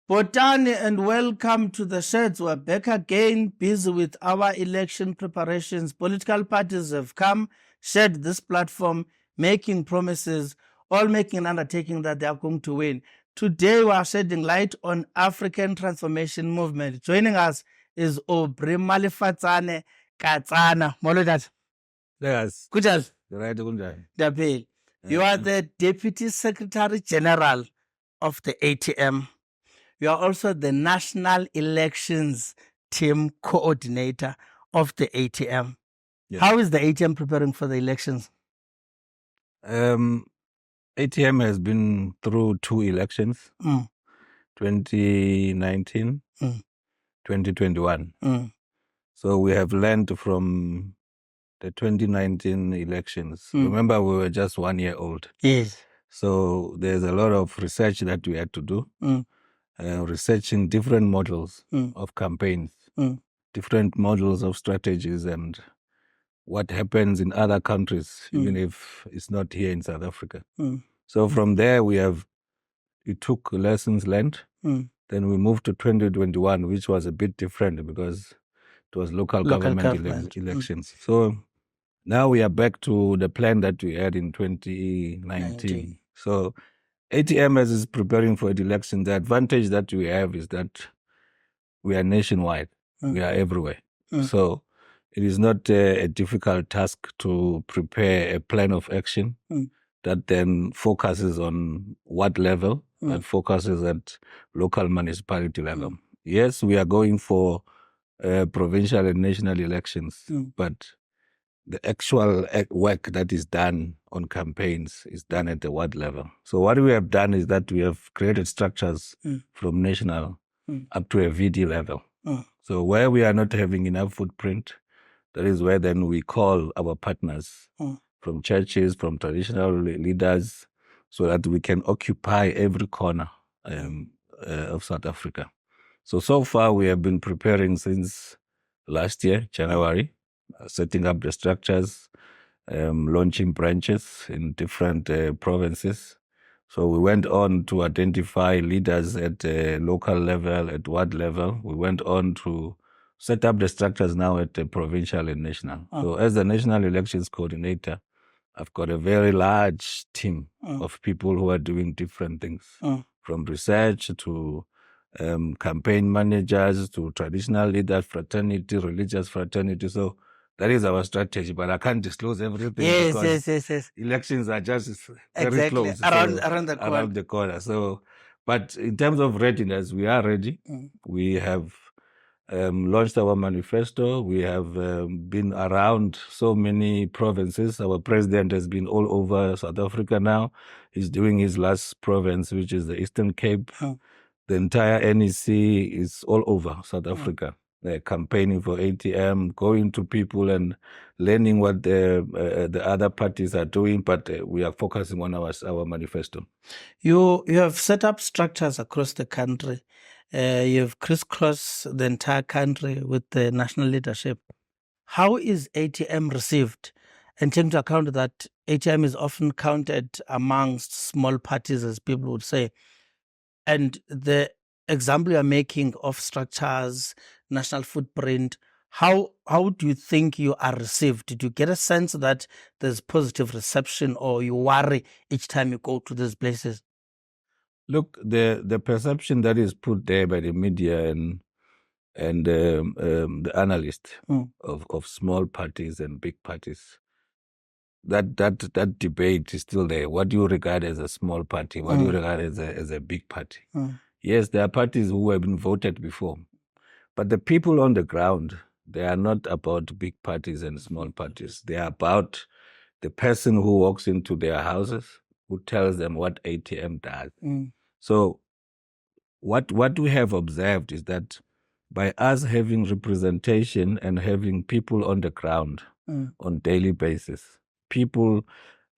Botani and welcome to the sheds. We're back again, busy with our election preparations. Political parties have come, shared this platform, making promises, all making an undertaking that they are going to win. Today, we are shedding light on African Transformation Movement. Joining us is Aubrey Katsana. Molo dad. Yes. Kunjani? Right, Kunjani. Daphne, you are the Deputy Secretary General of the ATM. You are also the National Elections Team Coordinator of the ATM. Yes. How is the ATM preparing for the elections? ATM has been through two elections, 2019, 2021. So we have learned from the 2019 elections. Remember, we were just 1 year old. Yes. So there's a lot of research that we had to do, researching different models of campaigns, different models of strategies, and what happens in other countries, even if it's not here in South Africa. So from there, we took lessons learned. Then we moved to 2021, which was a bit different because it was local government elections. So now we are back to the plan that we had in 2019. So ATM, as is preparing for the election, the advantage that we have is that we are nationwide. We are everywhere. So it is not a difficult task to prepare a plan of action that then focuses on what level, that focuses at local municipality level. Yes, we are going for provincial and national elections, but the actual work that is done on campaigns is done at the ward level. So what we have done is that we have created structures from national up to a VD level. So where we are not having enough footprint, that is where then we call our partners from churches, from traditional leaders, so that we can occupy every corner of South Africa. So far we have been preparing since last year, January, setting up the structures, launching branches in different provinces. So we went on to identify leaders at local level, at ward level. We went on to set up the structures now at the provincial and national. So as the National Elections Coordinator, I've got a very large team of people who are doing different things, from research to campaign managers to traditional leaders, fraternity, religious fraternity. So that is our strategy, but I can't disclose everything because elections are just very close. Around the corner. So, but in terms of readiness, we are ready. We have launched our manifesto. We have been around so many provinces. Our president has been all over South Africa now. He's doing his last province, which is the Eastern Cape. The entire NEC is all over South Africa. They're campaigning for ATM, going to people and learning what the other parties are doing, but we are focusing on our manifesto. You have set up structures across the country. You've crisscrossed the entire country with the national leadership. How is ATM received? And take into account that ATM is often counted amongst small parties, as people would say. And the example you're making of structures, national footprint, how do you think you are received? Did you get a sense that there's positive reception, or you worry each time you go to these places? Look, the perception that is put there by the media and the analysts of small parties and big parties, that debate is still there. What do you regard as a small party? What do you regard as a big party? Yes, there are parties who have been voted before, but the people on the ground, they are not about big parties and small parties. They are about the person who walks into their houses, who tells them what ATM does. So what we have observed is that by us having representation and having people on the ground on daily basis, people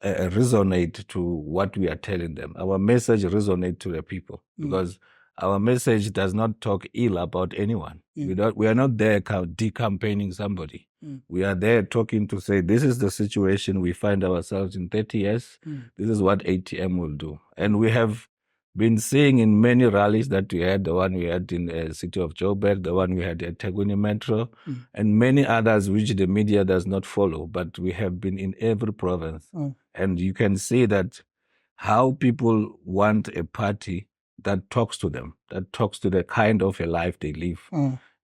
resonate to what we are telling them. Our message resonates to the people because our message does not talk ill about anyone. We are not there decampaigning somebody. We are there talking to say, this is the situation we find ourselves in 30 years. This is what ATM will do. And we have been seeing in many rallies that we had, the one we had in the city of Joburg, the one we had at Teguni Metro, and many others which the media does not follow, but we have been in every province. And you can see that how people want a party that talks to them, that talks to the kind of a life they live.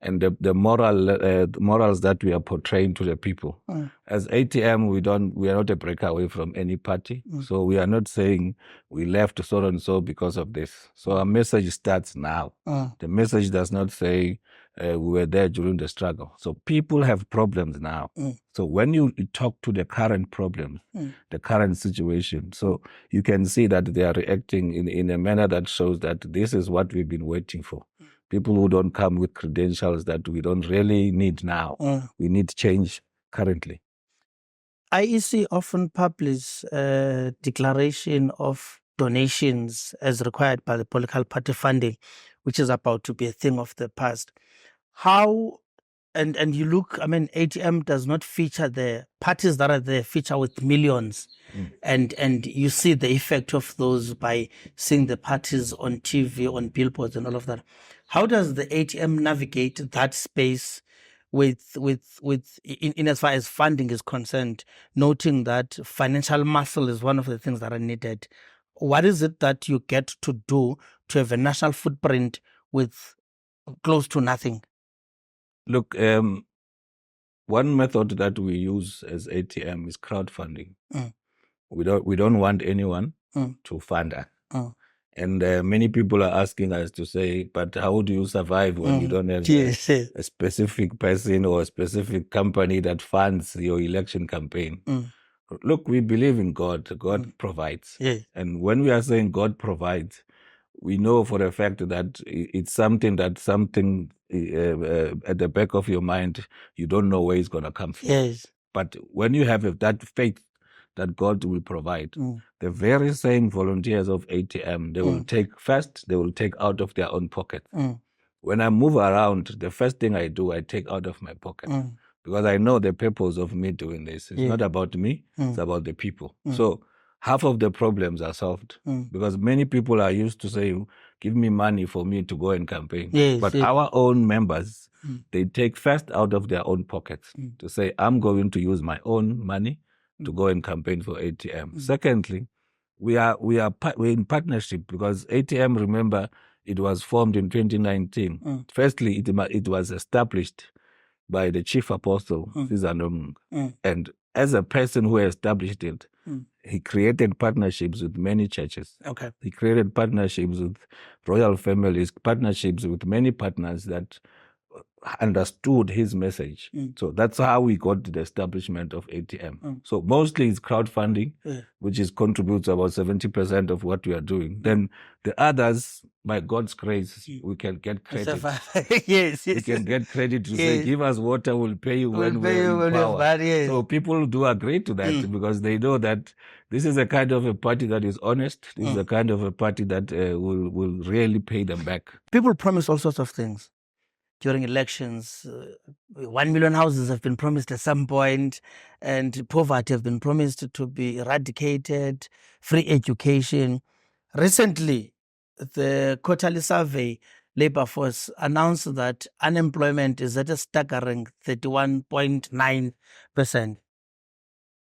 And the morals that we are portraying to the people. As ATM, we are not a breakaway from any party. So we are not saying we left so and so because of this. So our message starts now. The message does not say we were there during the struggle. So people have problems now. So when you talk to the current problems, the current situation, so you can see that they are reacting in a manner that shows that this is what we've been waiting for. People who don't come with credentials that we don't really need now. We need change currently. IEC often publish a declaration of donations as required by the political party funding, which is about to be a thing of the past. How, and you look, I mean, ATM does not feature the parties that are there, feature with millions. And you see the effect of those by seeing the parties on TV, on billboards and all of that. How does the ATM navigate that space in as far as funding is concerned, noting that financial muscle is one of the things that are needed? What is it that you get to do to have a national footprint with close to nothing? Look, one method that we use as ATM is crowdfunding. We don't want anyone to fund us. And many people are asking us to say, but how do you survive when you don't have a specific person or a specific company that funds your election campaign? Look, we believe in God. God provides. And when we are saying God provides, we know for a fact that it's something at the back of your mind, you don't know where it's going to come from. But when you have that faith that God will provide, the very same volunteers of ATM, they will take out of their own pocket. When I move around, the first thing I do, I take out of my pocket. Because I know the purpose of me doing this. It's not about me, it's about the people. So half of the problems are solved. Because many people are used to saying, give me money for me to go and campaign. But our own members, they take first out of their own pockets to say, I'm going to use my own money to go and campaign for ATM. Secondly, we're in partnership because ATM, remember, it was formed in 2019. Firstly, it was established by the chief apostle, Sizandong. And as a person who established it, he created partnerships with many churches. He created partnerships with royal families, partnerships with many partners that understood his message. So that's how we got to the establishment of ATM. So mostly it's crowdfunding, which contributes about 70% of what we are doing. Then the others, by God's grace, we can get credit. We can get credit to say, give us water, we'll pay you when we're in power. So people do agree to that because they know that this is a kind of a party that is honest. This is a kind of a party that will really pay them back. People promise all sorts of things during elections. 1 million houses have been promised at some point, and poverty have been promised to be eradicated, free education. Recently, the quarterly survey, Labor Force, announced that unemployment is at a staggering 31.9%.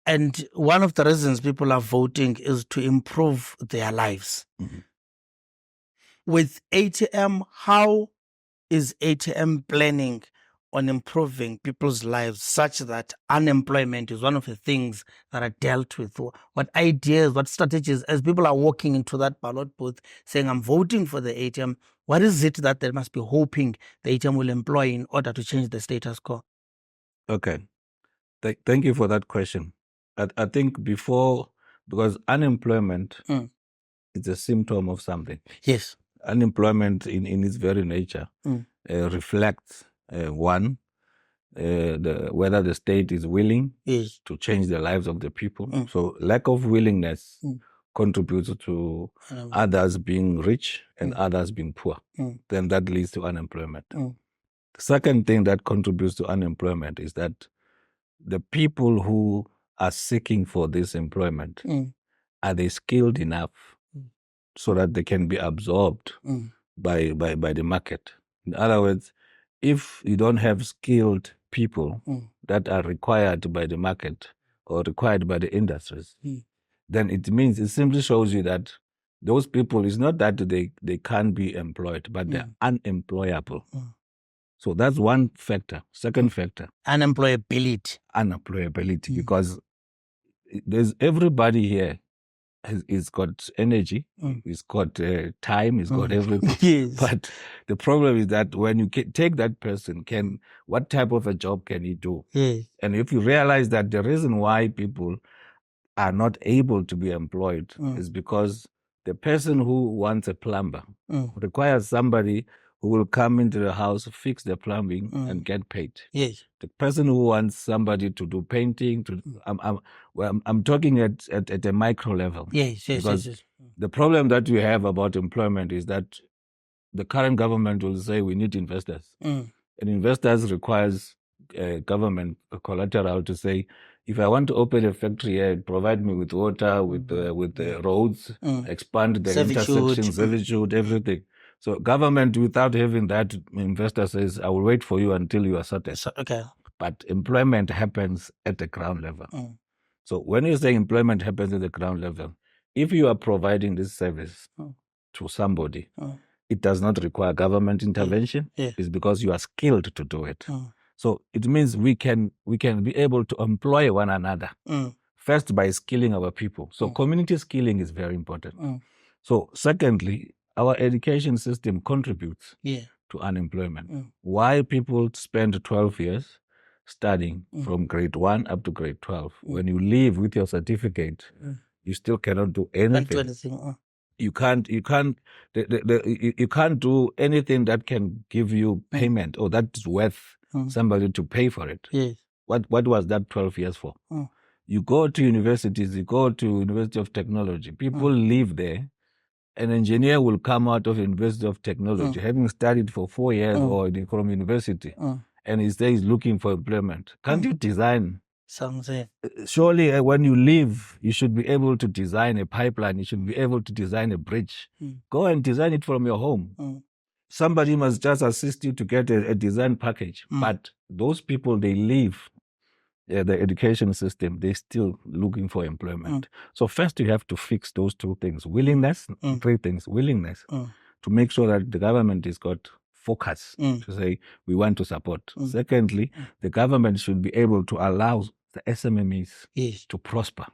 And one of the reasons people are voting is to improve their lives. With ATM, how is ATM planning on improving people's lives such that unemployment is one of the things that are dealt with? What ideas, what strategies, as people are walking into that ballot booth saying, I'm voting for the ATM, what is it that they must be hoping the ATM will employ in order to change the status quo? Okay. Thank you for that question. I think because unemployment is a symptom of something. Yes. Unemployment in its very nature reflects, one, whether the state is willing to change the lives of the people. So lack of willingness contributes to others being rich and others being poor. Then that leads to unemployment. The second thing that contributes to unemployment is that the people who are seeking for this employment, are they skilled enough? so that they can be absorbed by the market. In other words, if you don't have skilled people that are required by the market or required by the industries, then it means, it simply shows you that those people, it's not that they can't be employed, but they're unemployable. So that's one factor. Second factor, unemployability. Because there's everybody here he's got energy, he's got time, he's got everything. Yes. But the problem is that when you take that person, what type of a job can he do? Yes. And if you realize that the reason why people are not able to be employed is because the person who wants a plumber requires somebody who will come into the house, fix the plumbing, and get paid. Yes. The person who wants somebody to do painting, I'm talking at a micro level. Yes. Because the problem that we have about employment is that the current government will say we need investors. And investors requires government collateral to say, if I want to open a factory here, provide me with water, with the roads, expand the intersection, servitude, everything. So government, without having that, investor says, I will wait for you until you are certain. Okay. But employment happens at the ground level. So when you say employment happens at the ground level, if you are providing this service to somebody, it does not require government intervention. It's because you are skilled to do it. So it means we can be able to employ one another. First, by skilling our people. So community skilling is very important. So secondly, our education system contributes to unemployment. Why people spend 12 years studying from grade 1 up to grade 12? When you leave with your certificate, you still cannot do anything. You can't do anything that can give you payment or that is worth somebody to pay for it. Yes. What was that 12 years for? You go to universities, you go to University of Technology, people live there. An engineer will come out of University of Technology, having studied for 4 years or from university, and he says he's looking for employment. Can't you design something? Surely when you leave, you should be able to design a pipeline, you should be able to design a bridge. Go and design it from your home. Somebody must just assist you to get a design package. But those people, they leave the education system, they're still looking for employment. So first you have to fix those two things. Willingness, three things. Willingness, to make sure that the government has got focus to say we want to support. Secondly, the government should be able to allow the SMMEs to prosper.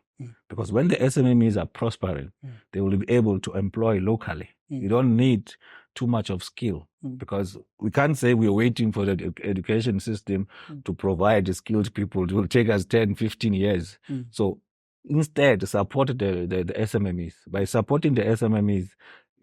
Because when the SMMEs are prospering, they will be able to employ locally. You don't need too much of skill, because we can't say we're waiting for the education system to provide the skilled people. It will take us 10, 15 years. So instead, support the SMMEs. By supporting the SMMEs,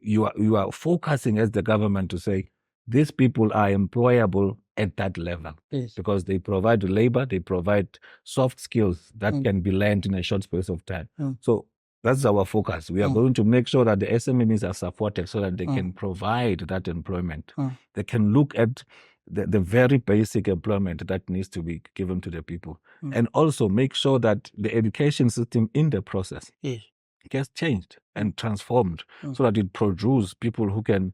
you are focusing as the government to say, these people are employable at that level. Because they provide labor, they provide soft skills that can be learned in a short space of time. So that's our focus. We are going to make sure that the SMEs are supported so that they can provide that employment. They can look at the very basic employment that needs to be given to the people. And also make sure that the education system in the process gets changed and transformed so that it produces people who can,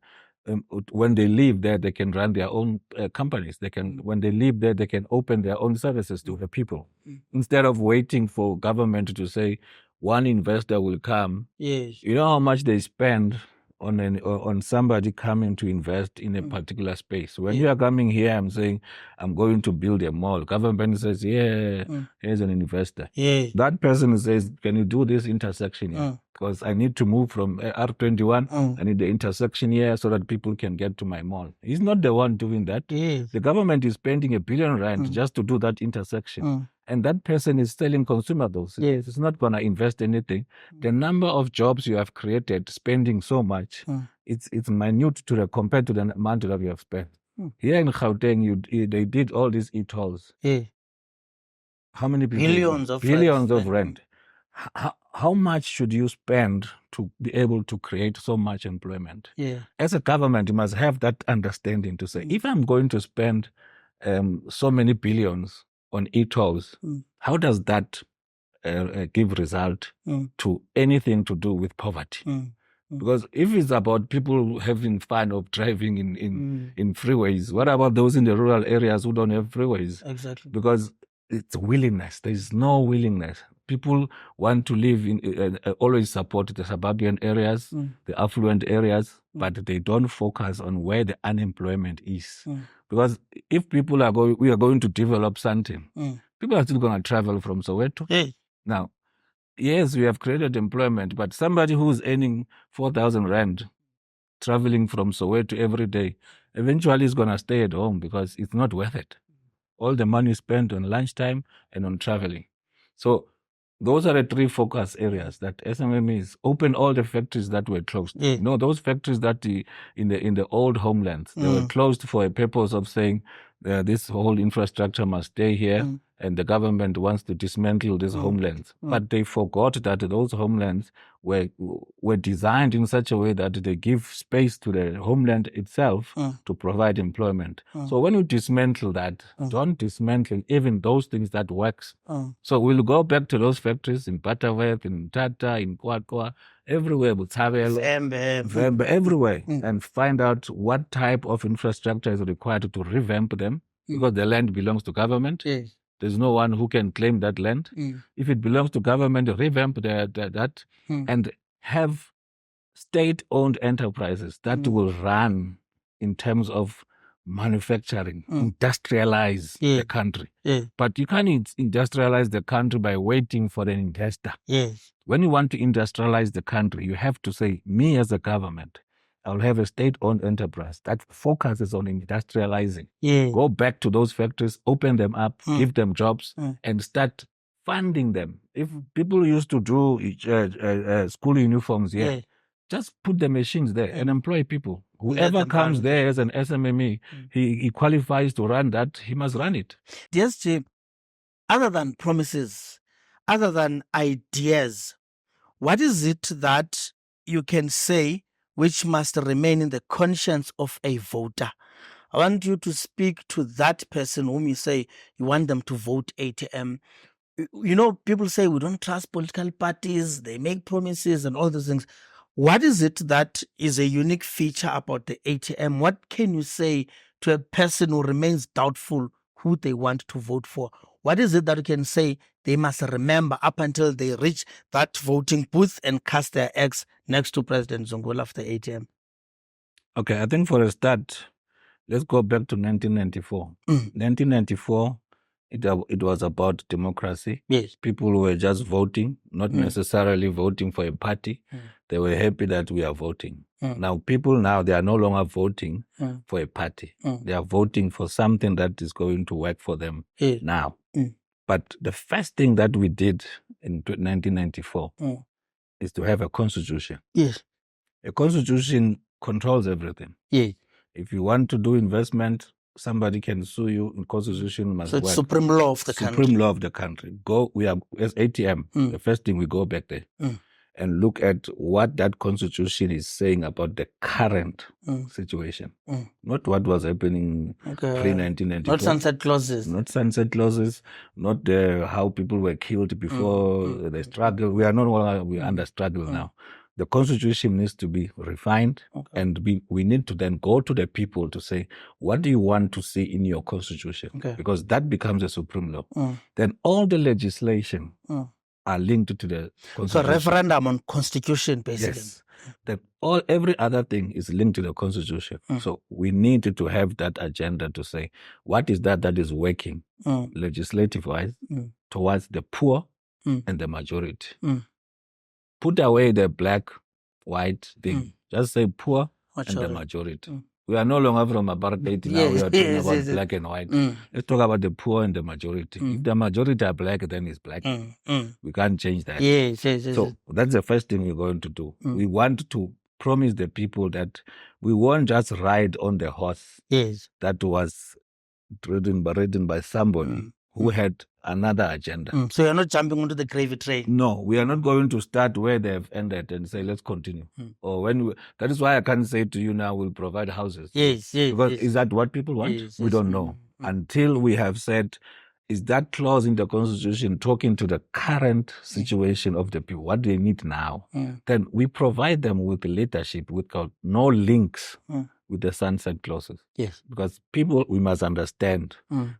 when they leave there, they can run their own companies. They can, when they leave there, they can open their own services to the people. Instead of waiting for government to say, one investor will come. You know how much they spend on somebody coming to invest in a particular space. When you are coming here, I'm saying, I'm going to build a mall. Government says, here's an investor. That person says, can you do this intersection here? Because I need to move from R21. I need the intersection here so that people can get to my mall. He's not the one doing that. The government is spending R1 billion just to do that intersection. And that person is selling consumables. It's not going to invest anything. The number of jobs you have created, spending so much, it's minute compared to the amount that you have spent. Here in Gauteng, they did all these e-tolls. How many people? Billions of rent. How much should you spend to be able to create so much employment? As a government, you must have that understanding to say, if I'm going to spend so many billions on e-tolls, how does that give result to anything to do with poverty? Because if it's about people having fun of driving in freeways, what about those in the rural areas who don't have freeways? Exactly. Because it's willingness. There is no willingness. People want to live in, always support the suburban areas, the affluent areas, but they don't focus on where the unemployment is. Because if people are we are going to develop something, people are still going to travel from Soweto. Yeah. Now, yes, we have created employment, but somebody who's earning 4,000 rand traveling from Soweto every day eventually is going to stay at home because it's not worth it. All the money spent on lunchtime and on traveling. So those are the three focus areas that SMMEs open all the factories that were closed. Yeah. Those factories that in the old homelands, they were closed for a purpose of saying this whole infrastructure must stay here and the government wants to dismantle these homelands. But they forgot that those homelands were designed in such a way that they give space to the homeland itself to provide employment. So when you dismantle that, don't dismantle even those things that works. So we'll go back to those factories in Butterworth, in Tata, in Kwakwa, everywhere, Vembe, everywhere, and find out what type of infrastructure is required to revamp them, because the land belongs to government. Yes. There's no one who can claim that land. If it belongs to government, revamp that and have state-owned enterprises that will run in terms of manufacturing, industrialize the country. But you can't industrialize the country by waiting for an investor. Yes. When you want to industrialize the country, you have to say, me as a government, I'll have a state-owned enterprise that focuses on industrializing. Go back to those factories, open them up, give them jobs, and start funding them. If people used to do school uniforms here, just put the machines there and employ people. Whoever comes there as an SMME, he qualifies to run that, he must run it. DSG, other than promises, other than ideas, what is it that you can say which must remain in the conscience of a voter? I want you to speak to that person whom you say you want them to vote ATM. You know, people say we don't trust political parties, they make promises and all those things. What is it that is a unique feature about the ATM? What can you say to a person who remains doubtful who they want to vote for? What is it that you can say they must remember up until they reach that voting booth and cast their eggs next to President Zungula of the ATM? Okay, I think for a start, let's go back to 1994. 1994, it was about democracy. Yes. People were just voting, not necessarily voting for a party. They were happy that we are voting. Now, people they are no longer voting for a party. They are voting for something that is going to work for them now. But the first thing that we did in 1994 is to have a constitution. Yes. A constitution controls everything. Yes. If you want to do investment, somebody can sue you. In constitution must So it's work. supreme law of the country. Supreme law of the country. We are as ATM. The first thing we go back there and look at what that constitution is saying about the current situation, not what was happening pre-1994. Not sunset clauses. Not sunset clauses. Not how people were killed before the struggle. We are no longer under struggle now. The constitution needs to be refined, and we need to then go to the people to say, what do you want to see in your constitution? Because that becomes a supreme law. Then all the legislation are linked to the constitution. So referendum on constitution, basically. Yes. That every other thing is linked to the constitution. So we need to have that agenda to say, what is that is working legislative-wise towards the poor and the majority? Put away the black, white thing. Just say poor and the majority. We are no longer from apartheid now. We are talking about black and white. Let's talk about the poor and the majority. If the majority are black, then it's black. We can't change that. Yes. So that's the first thing we're going to do. We want to promise the people that we won't just ride on the horse that was ridden by somebody who had another agenda. So you're not jumping onto the gravy train? No, we are not going to start where they have ended and say, let's continue. Or that is why I can't say to you now, we'll provide houses. Yes. Because is that what people want? We don't know. Until we have said is that clause in the Constitution talking to the current situation of the people, what they need now. Then we provide them with leadership without no links with the sunset clauses. Yes. Because people, we must understand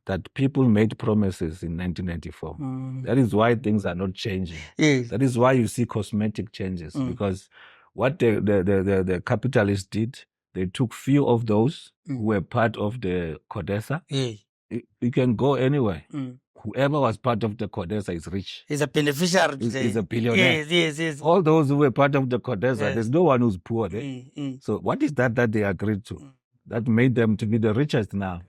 that people made promises in 1994. That is why things are not changing. Yes. That is why you see cosmetic changes. Because what the capitalists did, they took few of those who were part of the CODESA. Yes. You can go anywhere. Whoever was part of the CODESA is rich. He's a beneficiary. He's a billionaire. Yes. All those who were part of the CODESA, there's no one who's poor there. So what is that they agreed to? That made them to be the richest now.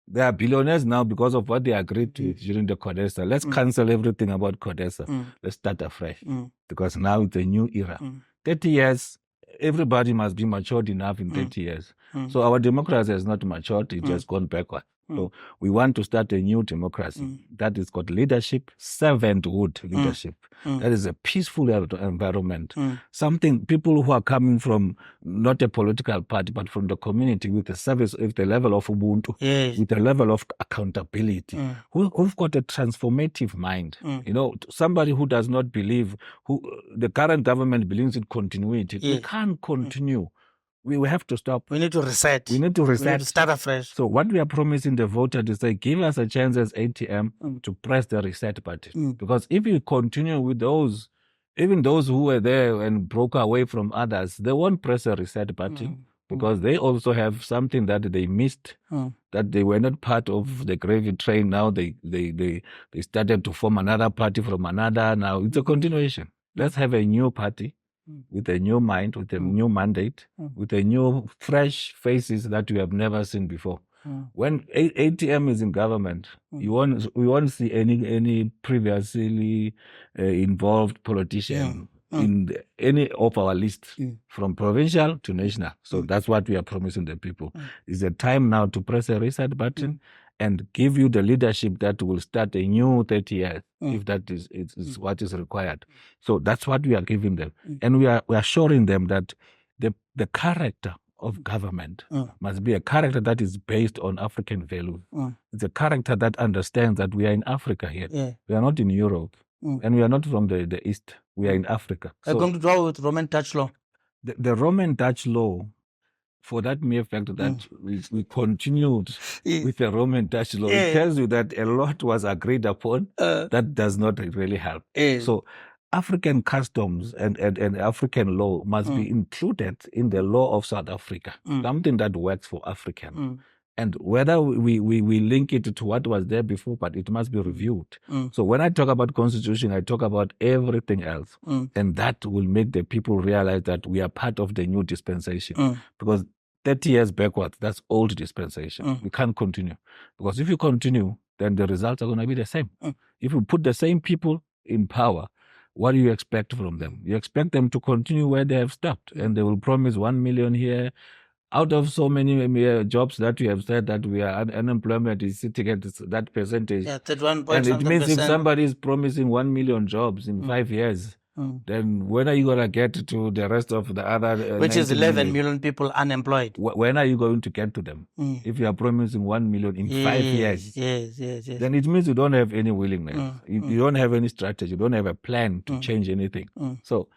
They are billionaires now because of what they agreed to during the CODESA. Let's cancel everything about CODESA. Let's start afresh. Because now it's a new era. 30 years, everybody must be matured enough in 30 years. So our democracy has not matured, it's just gone backward. So we want to start a new democracy that is called leadership, servanthood leadership. That is a peaceful environment. Something people who are coming from not a political party, but from the community with the service, with the level of Ubuntu, with the level of accountability, who've got a transformative mind. You know, somebody who does not believe, who the current government believes in continuity. We can't continue. We have to stop. We need to reset. We need to start afresh. So what we are promising the voter is say, give us a chance as ATM to press the reset button. Because if you continue with those, even those who were there and broke away from others, they won't press a reset button because they also have something that they missed, that they were not part of the gravy train. Now they started to form another party from another. Now it's a continuation. Let's have a new party with a new mind, with a new mandate, with a new fresh faces that we have never seen before. When ATM is in government, we won't see any previously involved politician in any of our lists, from provincial to national. So that's what we are promising the people. It's a time now to press a reset button and give you the leadership that will start a new 30 years, if that is what is required. So that's what we are giving them. And we are assuring them that the character of government must be a character that is based on African values. It's a character that understands that we are in Africa here. We are not in Europe. And we are not from the East. We are in Africa. They're going to draw with Roman Dutch law. The Roman Dutch law, for that mere fact that we continued with the Roman Dutch law, it tells you that a lot was agreed upon that does not really help. So African customs and African law must be included in the law of South Africa, something that works for African. And whether we link it to what was there before, but it must be reviewed. So when I talk about constitution, I talk about everything else. And that will make the people realize that we are part of the new dispensation. Because 30 years backwards, that's old dispensation. We can't continue. Because if you continue, then the results are going to be the same. If you put the same people in power, what do you expect from them? You expect them to continue where they have stopped. And they will promise 1 million here. Out of so many jobs that you have said that we are unemployment is sitting at that percentage. Yeah, that 1 and it means if somebody is promising 1 million jobs in 5 years, then when are you going to get to the rest of the other? Which is 11 million people unemployed. When are you going to get to them? If you are promising 1 million in 5 years, then it means you don't have any willingness. You don't have any strategy. You don't have a plan to change anything. So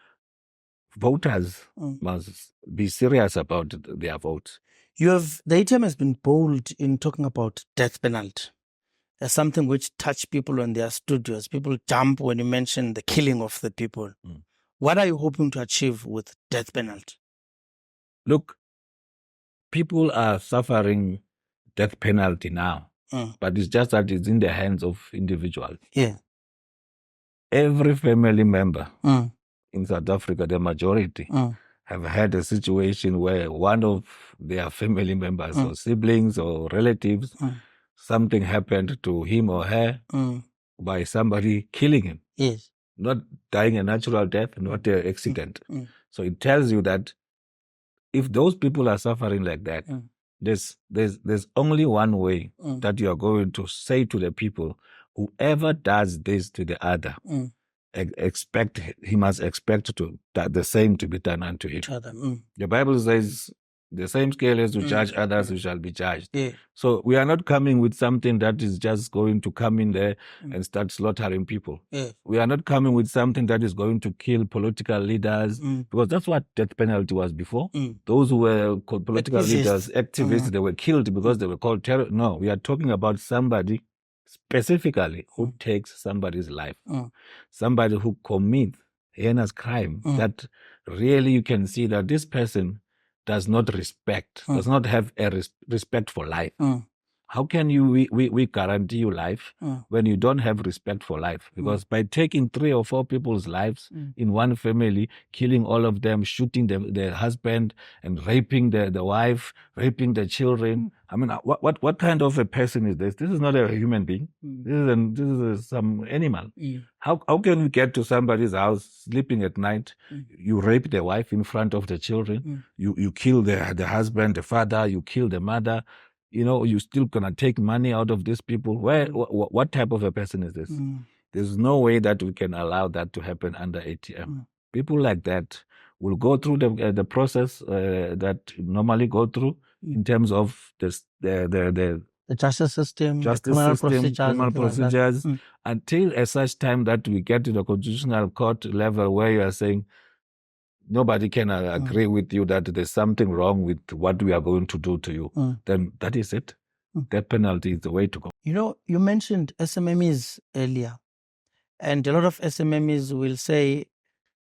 voters must be serious about their votes. The ATM has been bold in talking about death penalty as something which touch people in their studios. People jump when you mention the killing of the people. What are you hoping to achieve with death penalty? Look, people are suffering death penalty now, but it's just that it's in the hands of individuals. Every family member in South Africa, the majority, have had a situation where one of their family members or siblings or relatives, something happened to him or her by somebody killing him. Not dying a natural death, not an accident. So it tells you that if those people are suffering like that, there's only one way that you are going to say to the people, whoever does this to the other, he must expect the same to be done unto him. The Bible says The same scale as to charge others, you shall be charged. So we are not coming with something that is just going to come in there and start slaughtering people. We are not coming with something that is going to kill political leaders, because that's what death penalty was before. Those who were political leaders, activists, they were killed because they were called terror. No, we are talking about somebody specifically who takes somebody's life, somebody who commits heinous crime that really you can see that this person does not have a respect for life. How can we guarantee you life when you don't have respect for life? Because by taking 3 or 4 people's lives in one family, killing all of them, shooting their husband and raping the wife, raping the children, I mean, what kind of a person is this? This is not a human being. This is some animal. How can we get to somebody's house sleeping at night? You rape the wife in front of the children. You kill the husband, the father. You kill the mother. You know, you're still gonna take money out of these people. What type of a person is this? There's no way that we can allow that to happen under ATM. People like that will go through the process that normally go through in terms of the justice system, criminal procedures, until at such time that we get to the constitutional court level where you are saying nobody can agree with you that there's something wrong with what we are going to do to you, then that is it. That penalty is the way to go. You know, you mentioned SMMEs earlier, and a lot of SMMEs will say,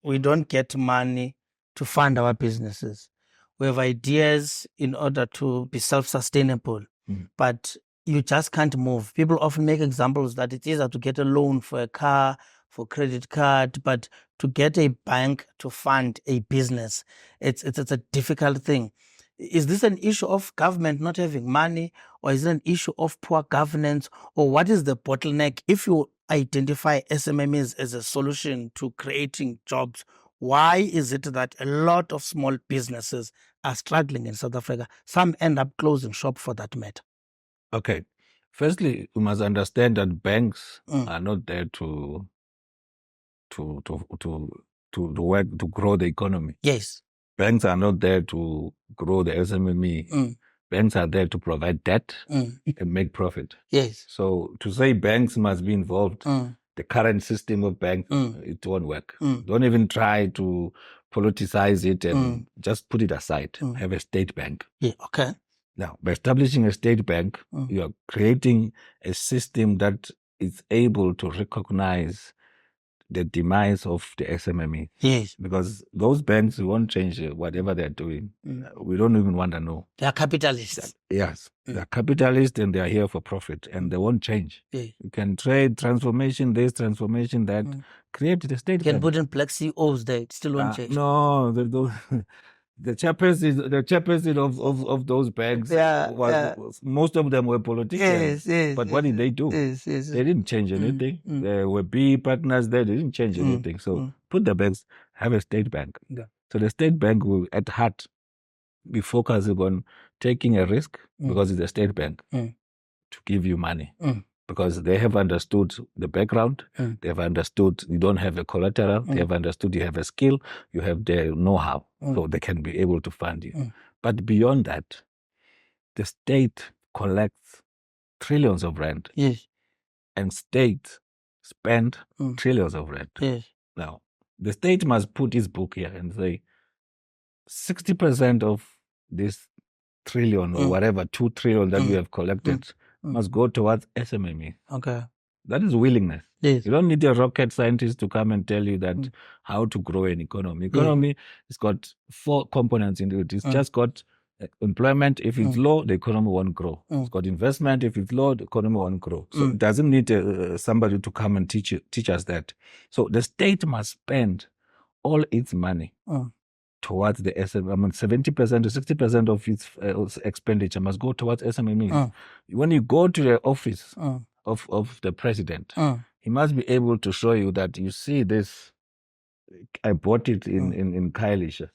we don't get money to fund our businesses. We have ideas in order to be self-sustainable, but you just can't move. People often make examples that it's easier to get a loan for a car, for credit card, but to get a bank to fund a business, it's a difficult thing. Is this an issue of government not having money, or is it an issue of poor governance, or what is the bottleneck? If you identify SMMEs as a solution to creating jobs, why is it that a lot of small businesses are struggling in South Africa? Some end up closing shop for that matter. Okay. Firstly, we must understand that banks are not there to work to grow the economy. Yes. Banks are not there to grow the SMME. Banks are there to provide debt and make profit. Yes. So to say banks must be involved, the current system of banks, it won't work. Don't even try to politicize it and just put it aside. Have a state bank. Yeah. Okay. Now, by establishing a state bank, you are creating a system that is able to recognize the demise of the SMME. Yes. Because those banks won't change whatever they're doing. We don't even want to know. They are capitalists. Yes. They're capitalists and they are here for profit and they won't change. Yes. You can trade transformation this, transformation that, create the state bank. You can put in black CEOs there, it still won't change. No, the chairperson of those banks, most of them were politicians. Yes, but what did they do? Yes. They didn't change anything. There were B partners there. They didn't change anything. So put the banks, have a state bank. Yeah. So the state bank will, at heart, be focusing on taking a risk because it's a state bank to give you money. Because they have understood the background, they have understood you don't have a collateral, they have understood you have a skill, you have the know-how, so they can be able to fund you. But beyond that, the state collects trillions of rand. Yes. And state spend trillions of rand. Yes. Now, the state must put its book here and say 60% of this trillion or whatever, 2 trillion that we have collected must go towards SMME. Okay. That is willingness. Yes. You don't need a rocket scientist to come and tell you that how to grow an economy. Economy has got 4 components in it. It's just got employment. If it's low, the economy won't grow. It's got investment. If it's low, the economy won't grow. So it doesn't need somebody to come and teach us that. So the state must spend all its money towards the SME. I mean, 70% to 60% of its expenditure must go towards SMMEs. When you go to the office of the president, he must be able to show you that, you see this, I bought it in Khayelitsha.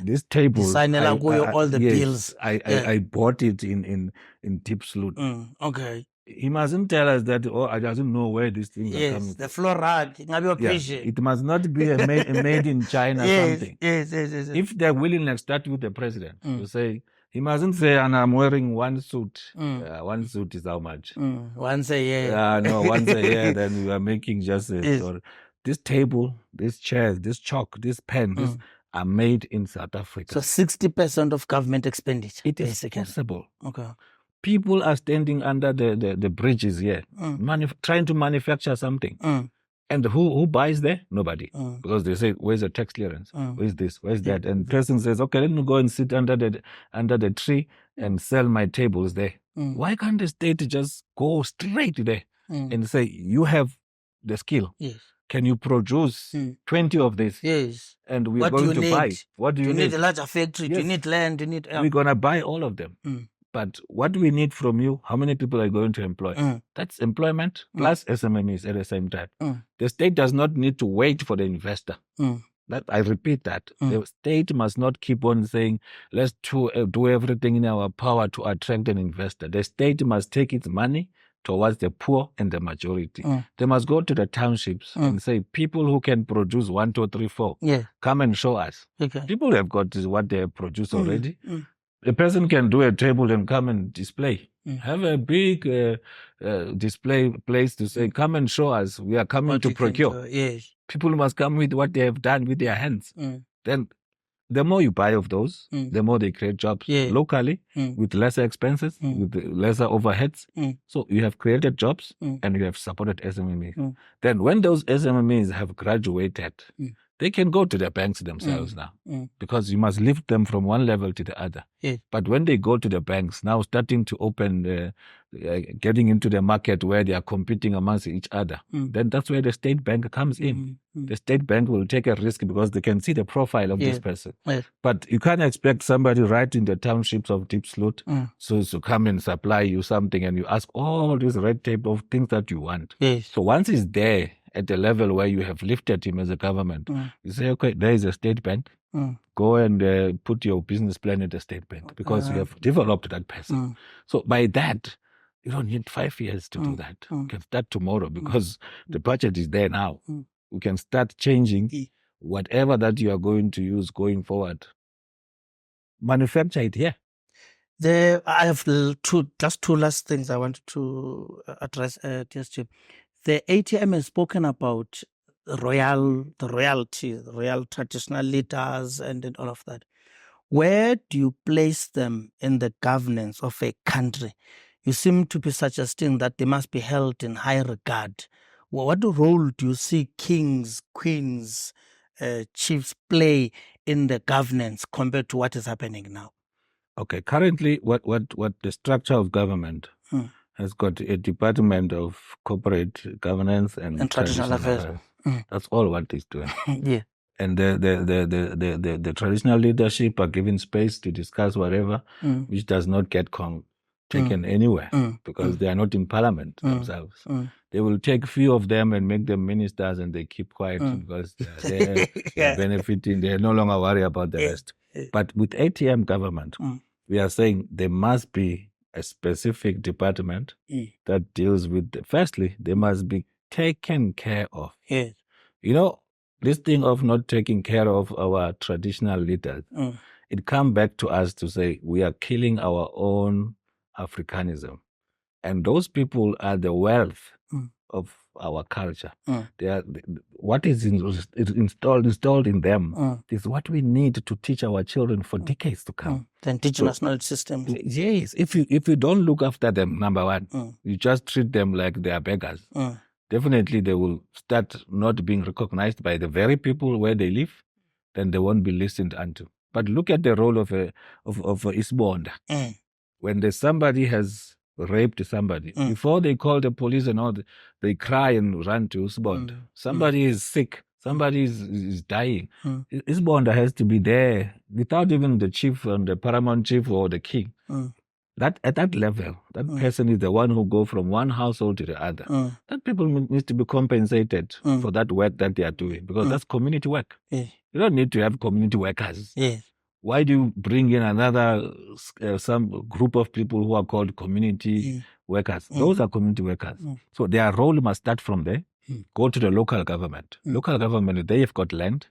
This table, all the bills. I bought it in Diepsloot. Okay. He mustn't tell us that, I doesn't know where these things are coming from. The floor rug. It must not be a made in China something. Yes. If they're willing to start with the president, to say, he mustn't say, and I'm wearing one suit. One suit is how much? Once a year. No, once a year, then we are making just a story. This table, this chairs, this chalk, this pen, this are made in South Africa. So 60% of government expenditure. It is possible. Okay. People are standing under the bridges here, trying to manufacture something. And who buys there? Nobody. Because they say, where's the tax clearance? Where's this? Where's that? And the person says, okay, let me go and sit under the tree and sell my tables there. Why can't the state just go straight there and say, you have the skill? Yes. Can you produce 20 of this? Yes. And we're going to buy. What do you need? You need a larger factory. Yes. You need land. We're going to buy all of them. But what we need from you, how many people are going to employ? That's employment plus SMMEs at the same time. The state does not need to wait for the investor. I repeat that. The state must not keep on saying, let's do everything in our power to attract an investor. The state must take its money towards the poor and the majority. They must go to the townships and say, people who can produce 1, 2, 3, 4, come and show us. Okay. People have got what they have produced already. The person can do a table and come and display. Have a big display place to say, come and show us. We are coming to procure. Yes. People must come with what they have done with their hands. Then the more you buy of those, the more they create jobs locally with lesser expenses, with lesser overheads. So you have created jobs and you have supported SMMEs. Then when those SMMEs have graduated, they can go to the banks themselves now, because you must lift them from one level to the other. Yes. But when they go to the banks, now starting to open, getting into the market where they are competing amongst each other, then that's where the state bank comes in. The state bank will take a risk because they can see the profile of this person. Yes. But you can't expect somebody right in the townships of Deep Sloot to come and supply you something and you ask all this red tape of things that you want. Yes. So once it's there, at the level where you have lifted him as a government, you say, okay, there is a state bank. Go and put your business plan at the state bank because you have developed that person. So by that, you don't need 5 years to do that. You can start tomorrow because the budget is there now. You can start changing whatever that you are going to use going forward. Manufacture it here. I have two last things I wanted to address, DSG. The ATM has spoken about the royal traditional leaders and all of that. Where do you place them in the governance of a country? You seem to be suggesting that they must be held in high regard. Well, what role do you see kings, queens, chiefs play in the governance compared to what is happening now? Okay, currently what the structure of government has got a department of corporate governance and traditional affairs. That's all what it's doing. Yeah. And the traditional leadership are given space to discuss whatever, which does not get taken anywhere because they are not in parliament themselves. They will take few of them and make them ministers and they keep quiet because they're benefiting. They're no longer worried about the rest. But with ATM government, we are saying there must be a specific department that deals with, firstly, they must be taken care of. Yes. You know, this thing of not taking care of our traditional leaders, it comes back to us to say we are killing our own Africanism. And those people are the wealth of our culture. They are what is installed in them is what we need to teach our children for decades to come. The indigenous knowledge systems. Yes, if you don't look after them, number one, you just treat them like they are beggars. Definitely, they will start not being recognized by the very people where they live. Then they won't be listened unto. But look at the role of Isbonda. When somebody has raped somebody, before they call the police and all, they cry and run to Isbonda. Somebody is sick. Somebody is dying. Isbonda has to be there without even the chief and the paramount chief or the king. That at that level, that person is the one who go from one household to the other. That people need to be compensated for that work that they are doing because that's community work. You don't need to have community workers. Why do you bring in another some group of people who are called community workers. Those are community workers. So their role must start from there. Go to the local government. Local government, they've got land.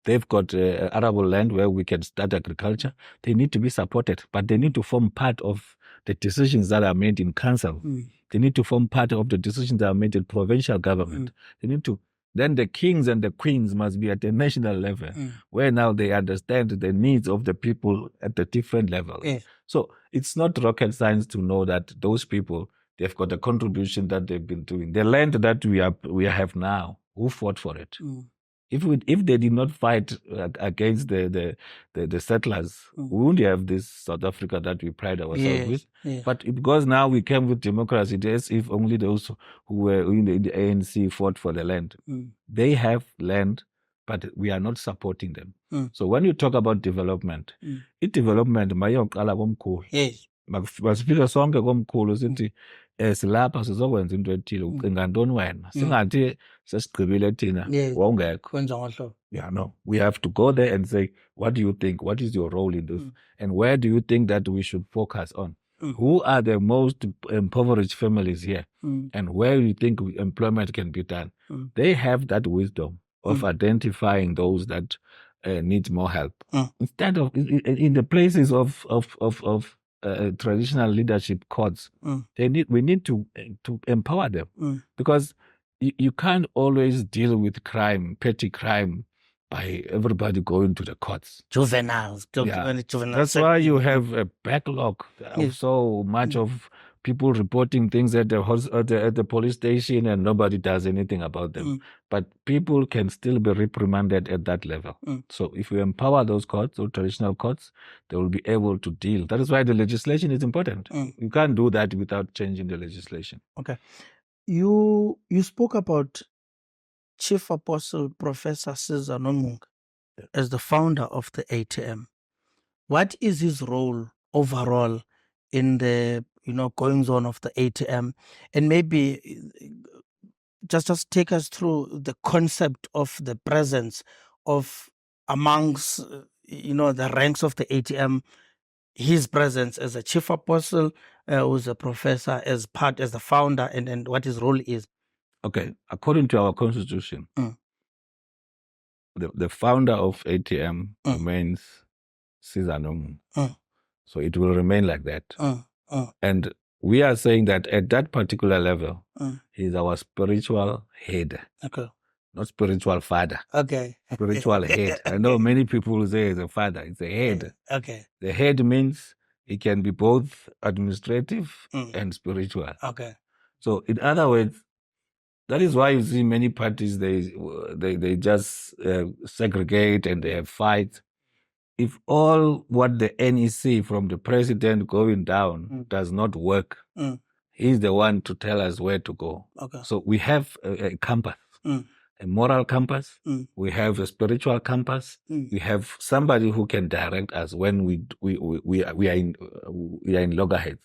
They've got arable land where we can start agriculture. They need to be supported, but they need to form part of the decisions that are made in council. They need to form part of the decisions that are made in provincial government. They need to. Then the kings and the queens must be at the national level, where now they understand the needs of the people at the different levels. So it's not rocket science to know that those people, they've got a contribution that they've been doing. The land that we have now, who fought for it? If they did not fight against the settlers, we wouldn't have this South Africa that we pride ourselves with. But because now we came with democracy, it is if only those who were in the ANC fought for the land. They have land, but we are not supporting them. So when you talk about development, development mayoqala komkhulu. Masifika sonke komkhulu sithi silapha sizokwenza into ethile ucinga ntoni wena singathi sesigqibile thina wawungekho. No, we have to go there and say, what do you think? What is your role in this? And where do you think that we should focus on? Who are the most impoverished families here? And where you think employment can be done? They have that wisdom of identifying those that need more help. Instead of in the places of traditional leadership courts, we need to empower them, because you can't always deal with crime, petty crime, by everybody going to the courts. Juveniles. That's why you have a backlog of so much of people reporting things at the police station and nobody does anything about them. But people can still be reprimanded at that level. So if we empower those courts, those traditional courts, they will be able to deal. That is why the legislation is important. You can't do that without changing the legislation. Okay. You spoke about Chief Apostle Professor Caesar Nonmunga as the founder of the ATM. What is his role overall in the goings on of the ATM? And maybe just take us through the concept of the presence of amongst the ranks of the ATM, his presence as a chief apostle, who's a professor, as the founder, and what his role is. Okay, according to our constitution, the founder of ATM remains Caesar Nonmunga. So it will remain like that. And we are saying that at that particular level, he's our spiritual head. Okay. Not spiritual father. Okay. Spiritual head. I know many people will say it's a father. It's a head. Okay. The head means it can be both administrative and spiritual. Okay. So in other words, that is why you see many parties, they just segregate and they have fights. If all what the NEC from the president going down does not work, he's the one to tell us where to go. Okay. So we have a compass, a moral compass. We have a spiritual compass. We have somebody who can direct us when we are in loggerheads.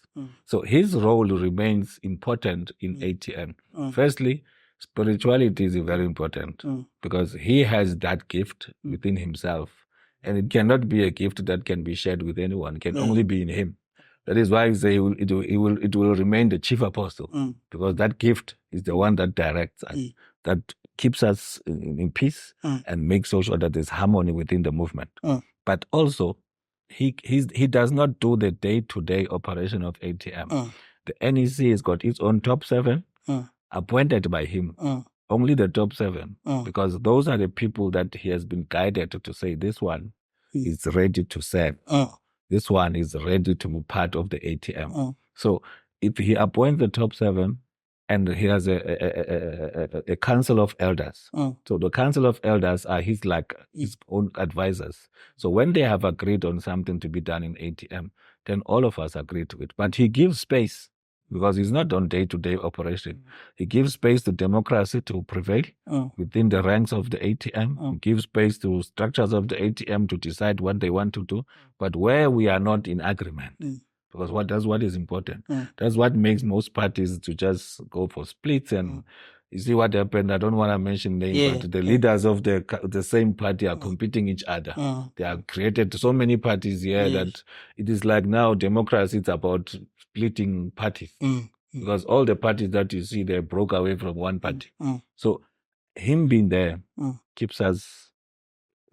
So his role remains important in ATM. Firstly, spirituality is very important because he has that gift within himself. And it cannot be a gift that can be shared with anyone. It can only be in him. That is why I say it will remain the chief apostle, because that gift is the one that directs us, that keeps us in peace and makes sure that there's harmony within the movement. But also, he does not do the day-to-day operation of ATM. The NEC has got its own top 7 appointed by him. Only the top 7, because those are the people that he has been guided to say, this one is ready to serve. This one is ready to be part of the ATM. So if he appoints the top 7, and he has a council of elders. So the council of elders are his own advisors. So when they have agreed on something to be done in ATM, then all of us agree to it. But he gives space, because he's not on day-to-day operation. He gives space to democracy to prevail within the ranks of the ATM. He gives space to structures of the ATM to decide what they want to do. But where we are not in agreement, because that's what is important. That's what makes most parties to just go for splits. And you see what happened. I don't want to mention names, but the leaders of the same party are competing each other. They have created so many parties here that it is like now democracy is about splitting parties. because all the parties that you see, they broke away from one party. So him being there keeps us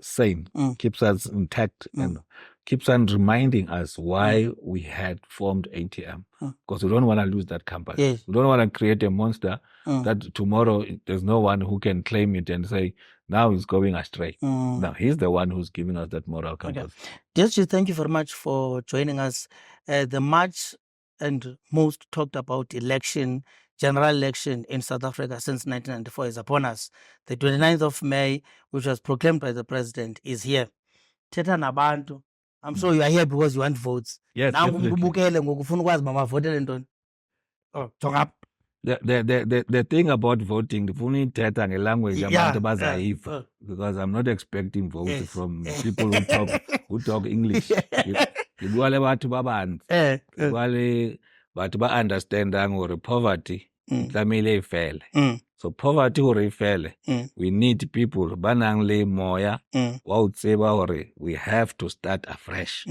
sane, keeps us intact, and keeps on reminding us why we had formed ATM. Because we don't want to lose that company. Yes. We don't want to create a monster that tomorrow there's no one who can claim it and say, now he's going astray. No, he's the one who's giving us that moral compass. DSG, thank you very much for joining us. The much and most talked about general election in South Africa since 1994 is upon us. The 29th of May, which was proclaimed by the president, is here. Thetha nabantu. I'm sure you are here because you want votes. Yes, the thing about voting, ndifuna ithetha ngelanguage abantu bazayiva, because I'm not expecting votes from people who talk English. Ngibale batho babanzi. Ngibale batho ba understandang hore poverty tlamehile ifele. So poverty hore ifele, we need people ba nang le moya wa ho tseba hore we have to start afresh.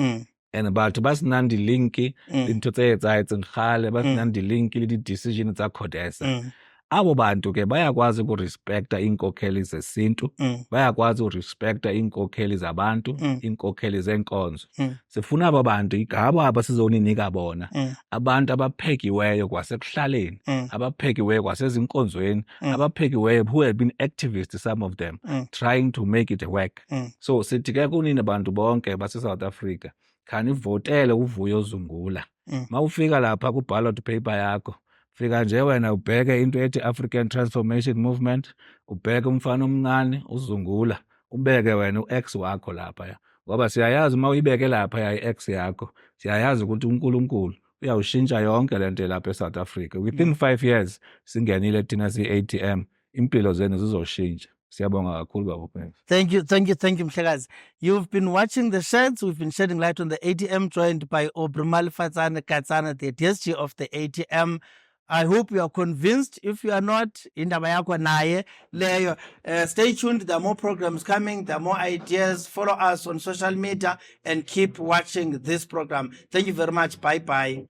And batho ba senang di-linki le ntho tse etsahetseng kgale, ba senang di-linki le di-decision tsa CODESA, abo bantu ke bayakwazi ukurespekta iinkokheli zesintu, bayakwazi ukurespekta iinkokheli zabantu, iinkokheli zenkonzo. Sifuna aba bantu igabo aba sizoninika bona, abantu abaphekiweyo kwasekuhlaleni, abaphekiweyo kwasezinkonzweni, abaphekiweyo who have been activists, some of them, trying to make it work. So sithi ke kunini bantu bonke base-South Africa, khani votele uVuyo Zungula. Mawufika lapha ku-ballot paper yakho, fika nje wena ubheke into ethi African Transformation Movement, ubheke umfana omncane uZungula, ubeke wena u-X wakho lapha. Ngoba siyayazi uma uyibeke lapha i-X yakho, siyayazi ukuthi uNkulunkulu uyawushintsha yonke lento lapha eSouth Africa. Within 5 years singenile thina si-ATM, impilo zenu zizoshintsha. Thank you, Mhlekazi. You've been watching the sheds. We've been shedding light on the ATM, joined by Aubrey Katsana, the DSG of the ATM. I hope you are convinced. If you are not, stay tuned. There are more programs coming. There are more ideas. Follow us on social media and keep watching this program. Thank you very much. Bye-bye.